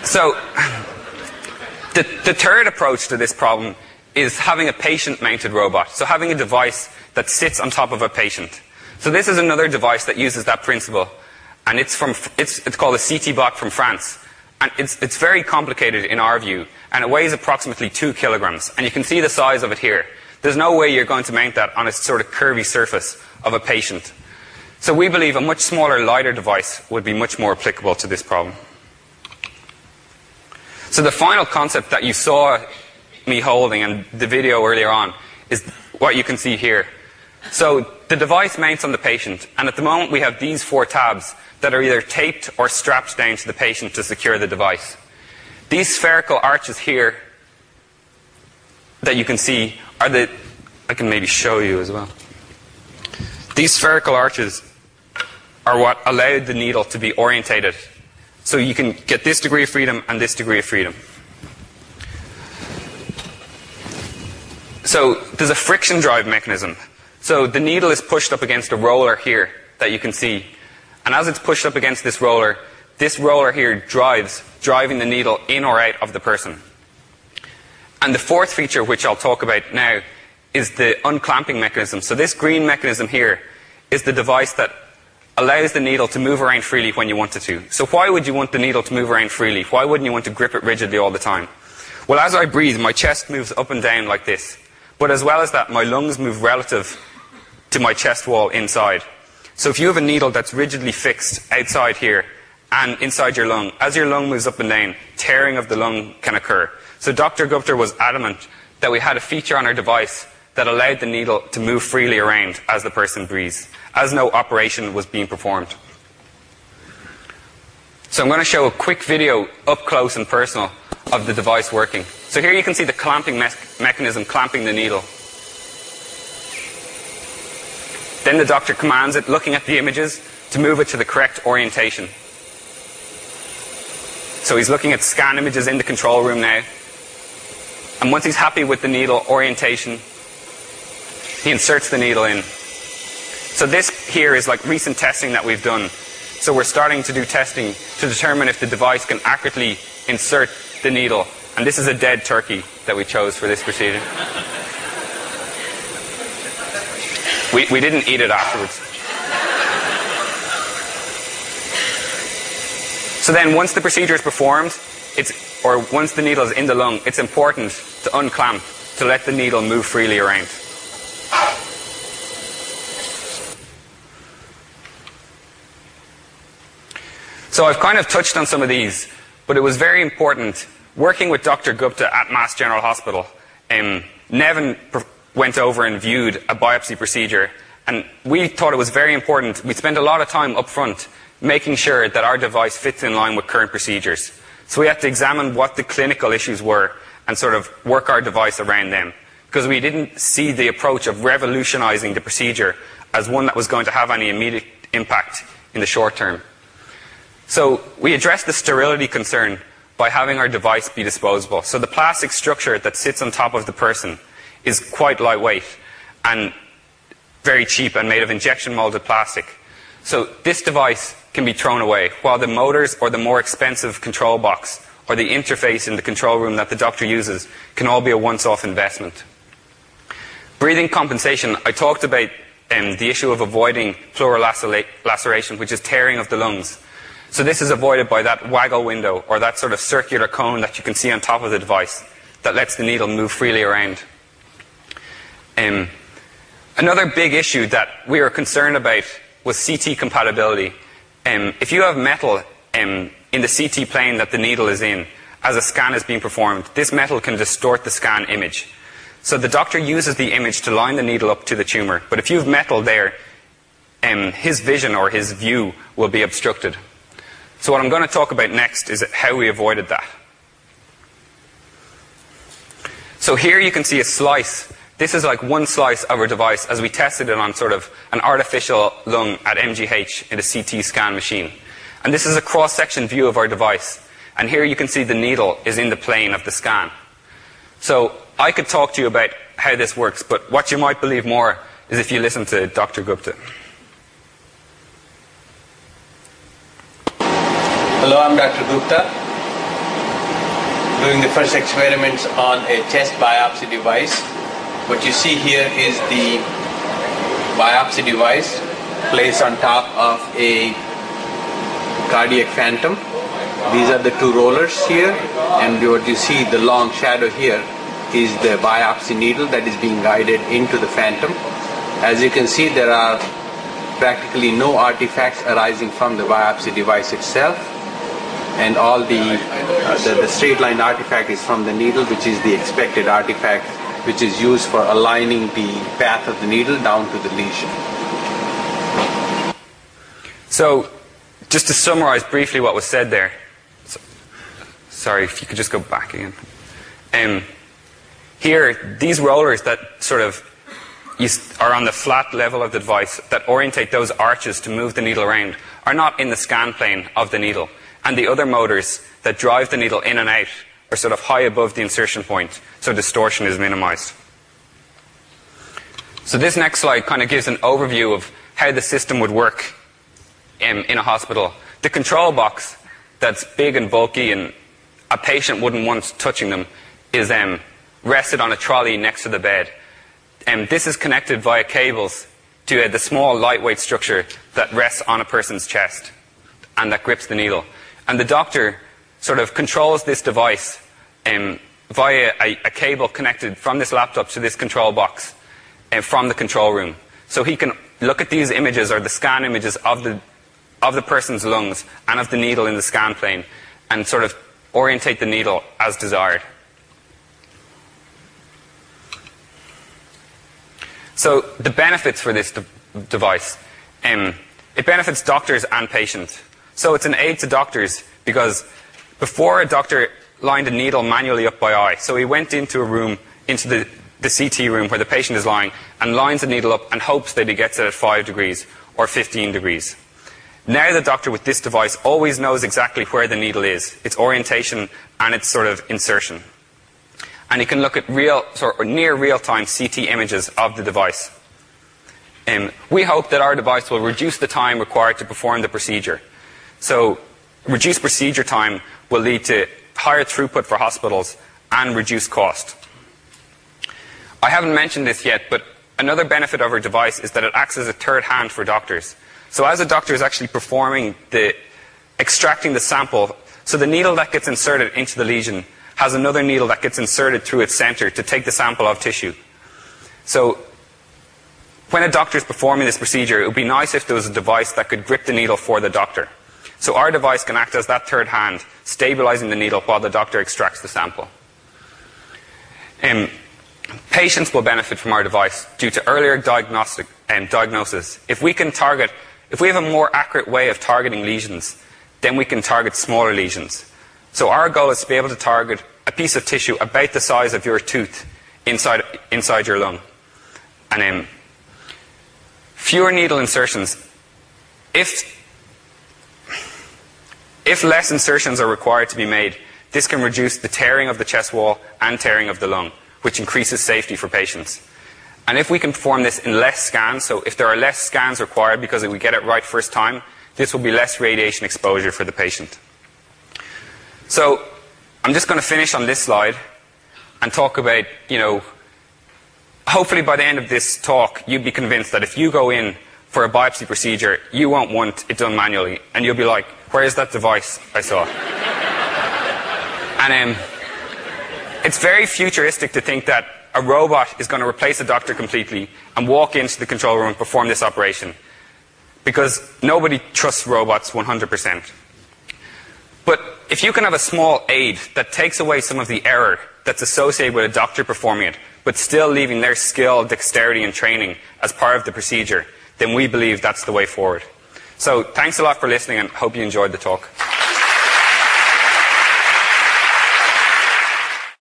So the third approach to this problem is having a patient-mounted robot. So having a device that sits on top of a patient. So this is another device that uses that principle. And it's called a CT Bot from France. And it's very complicated in our view. And it weighs approximately 2 kilograms. And you can see the size of it here. There's no way you're going to mount that on a sort of curvy surface of a patient. So we believe a much smaller, lighter device would be much more applicable to this problem. So the final concept that you saw me holding in the video earlier on is what you can see here. So the device mounts on the patient, and at the moment we have these 4 tabs that are either taped or strapped down to the patient to secure the device. These spherical arches here that you can see are I can maybe show you as well. These spherical arches are what allowed the needle to be orientated. So you can get this degree of freedom and this degree of freedom. So there's a friction drive mechanism. So the needle is pushed up against a roller here that you can see. And as it's pushed up against this roller here driving the needle in or out of the person. And the fourth feature, which I'll talk about now, is the unclamping mechanism. So this green mechanism here is the device that allows the needle to move around freely when you want it to. So why would you want the needle to move around freely? Why wouldn't you want to grip it rigidly all the time? Well, as I breathe, my chest moves up and down like this. But as well as that, my lungs move relative to my chest wall inside. So if you have a needle that's rigidly fixed outside here and inside your lung, as your lung moves up and down, tearing of the lung can occur. So Dr. Gupta was adamant that we had a feature on our device that allowed the needle to move freely around as the person breathes, as no operation was being performed. So I'm going to show a quick video up close and personal of the device working. So here you can see the clamping mechanism clamping the needle. Then the doctor commands it, looking at the images, to move it to the correct orientation. So he's looking at scan images in the control room now. And once he's happy with the needle orientation, he inserts the needle in. So this here is like recent testing that we've done. So we're starting to do testing to determine if the device can accurately insert the needle. And this is a dead turkey that we chose for this procedure. We didn't eat it afterwards. So then once the procedure is performed, or once the needle is in the lung, it's important to unclamp to let the needle move freely around. So I've kind of touched on some of these, but it was very important. Working with Dr. Gupta at Mass General Hospital, Nevin went over and viewed a biopsy procedure, and we thought it was very important. We spent a lot of time up front making sure that our device fits in line with current procedures. So we had to examine what the clinical issues were and sort of work our device around them, because we didn't see the approach of revolutionizing the procedure as one that was going to have any immediate impact in the short term. So we addressed the sterility concern by having our device be disposable. So the plastic structure that sits on top of the person is quite lightweight and very cheap and made of injection molded plastic. So this device can be thrown away, while the motors or the more expensive control box or the interface in the control room that the doctor uses can all be a once-off investment. Breathing compensation, I talked about the issue of avoiding pleural laceration, which is tearing of the lungs. So this is avoided by that waggle window or that sort of circular cone that you can see on top of the device that lets the needle move freely around. Another big issue that we were concerned about was CT compatibility. If you have metal in the CT plane that the needle is in, as a scan is being performed, this metal can distort the scan image. So the doctor uses the image to line the needle up to the tumour. But if you have metal there, his vision or his view will be obstructed. So what I'm going to talk about next is how we avoided that. So here you can see a slice. This is like one slice of our device as we tested it on sort of an artificial lung at MGH in a CT scan machine. And this is a cross-section view of our device. And here you can see the needle is in the plane of the scan. So I could talk to you about how this works, but what you might believe more is if you listen to Dr. Gupta. Hello, I'm Dr. Gupta. doing the first experiments on a chest biopsy device. What you see here is the biopsy device placed on top of a cardiac phantom. These are the two rollers here, and what you see, the long shadow here, is the biopsy needle that is being guided into the phantom. As you can see, there are practically no artifacts arising from the biopsy device itself, and all the straight line artifact is from the needle, which is the expected artifact, which is used for aligning the path of the needle down to the lesion. So, just to summarize briefly what was said there, sorry, if you could just go back again. Here, these rollers that sort of are on the flat level of the device that orientate those arches to move the needle around are not in the scan plane of the needle. And the other motors that drive the needle in and out are sort of high above the insertion point, so distortion is minimized. So this next slide kind of gives an overview of how the system would work in a hospital. The control box that's big and bulky and a patient wouldn't want touching them is rested on a trolley next to the bed. This is connected via cables to the small lightweight structure that rests on a person's chest and that grips the needle. And the doctor sort of controls this device via a cable connected from this laptop to this control box from the control room. So he can look at these images, or the scan images of the person's lungs and of the needle in the scan plane, and sort of orientate the needle as desired. So the benefits for this device, it benefits doctors and patients. So it's an aid to doctors, because before a doctor lined a needle manually up by eye, so he went into a room, into the CT room where the patient is lying, and lines the needle up and hopes that he gets it at 5 degrees or 15 degrees. Now the doctor with this device always knows exactly where the needle is, its orientation and its sort of insertion. And he can look at near real-time CT images of the device. We hope that our device will reduce the time required to perform the procedure. So reduced procedure time will lead to higher throughput for hospitals and reduced cost. I haven't mentioned this yet, but another benefit of our device is that it acts as a third hand for doctors. So as a doctor is actually extracting the sample, so the needle that gets inserted into the lesion has another needle that gets inserted through its center to take the sample of tissue. So when a doctor is performing this procedure, it would be nice if there was a device that could grip the needle for the doctor. So our device can act as that third hand, stabilizing the needle while the doctor extracts the sample. Patients will benefit from our device due to earlier diagnosis. If we have a more accurate way of targeting lesions, then we can target smaller lesions. So our goal is to be able to target a piece of tissue about the size of your tooth inside your lung. And fewer needle insertions. If less insertions are required to be made, this can reduce the tearing of the chest wall and tearing of the lung, which increases safety for patients. And if we can perform this in less scans, so if there are less scans required because we get it right first time, this will be less radiation exposure for the patient. So I'm just going to finish on this slide and talk about, hopefully by the end of this talk, you'd be convinced that if you go in for a biopsy procedure, you won't want it done manually. And you'll be like, where's that device I saw? And it's very futuristic to think that a robot is going to replace a doctor completely and walk into the control room and perform this operation. Because nobody trusts robots 100%. But if you can have a small aid that takes away some of the error that's associated with a doctor performing it, but still leaving their skill, dexterity, and training as part of the procedure, then we believe that's the way forward. So thanks a lot for listening, and hope you enjoyed the talk.